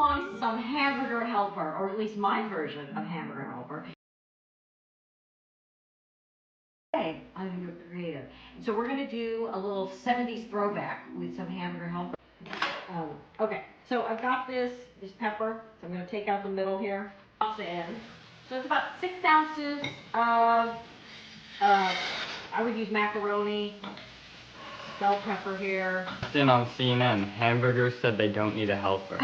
wants some Hamburger Helper, or at least my version of Hamburger Helper. Hey, I'm creative. So we're gonna do a little 70s throwback with some Hamburger Helper. Okay, so I've got this pepper, so I'm gonna take out the middle here, toss it in. So it's about 6 ounces of, I would use macaroni, bell pepper here. Then on CNN, hamburgers said they don't need a helper.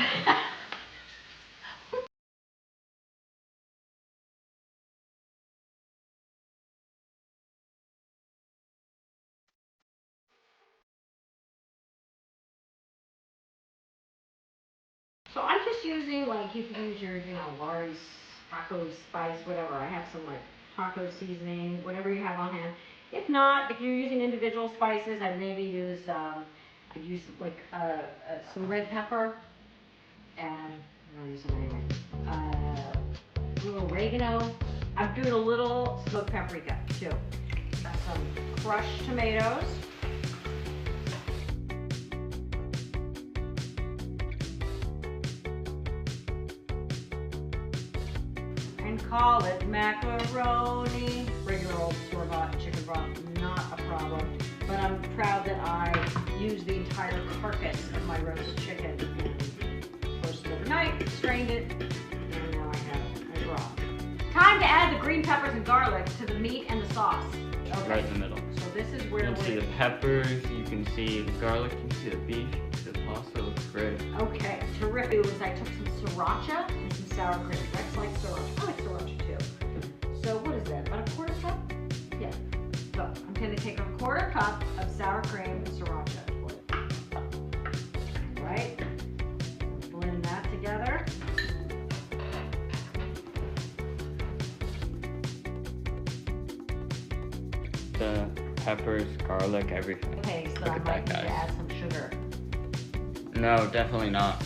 So I'm just using, like, you can use your, Lari's taco spice, whatever. I have some, like, taco seasoning, whatever you have on hand. If not, if you're using individual spices, I'd maybe use, like, some red pepper, and I'll use some anyway. A little oregano. I'm doing a little smoked paprika, too. Got some crushed tomatoes. And call it macaroni. Regular old store-bought chicken broth, not a problem. But I'm proud that I used the entire carcass of my roast chicken and roasted overnight, strained it, and now I have my broth. Time to add the green peppers and garlic to the meat and the sauce. Okay. Right in the middle. So this is where you can see the peppers, you can see the garlic, you can see the beef. The pasta looks great. Okay, terrific. I took some sriracha and some sour cream. Rex likes sriracha. I like sriracha too. So what is that? About a quarter cup? Yeah. So I'm going to take a quarter cup of sour cream and sriracha. Right? Blend that together. The peppers, garlic, everything. Okay, so I might need to add some sugar. No, definitely not.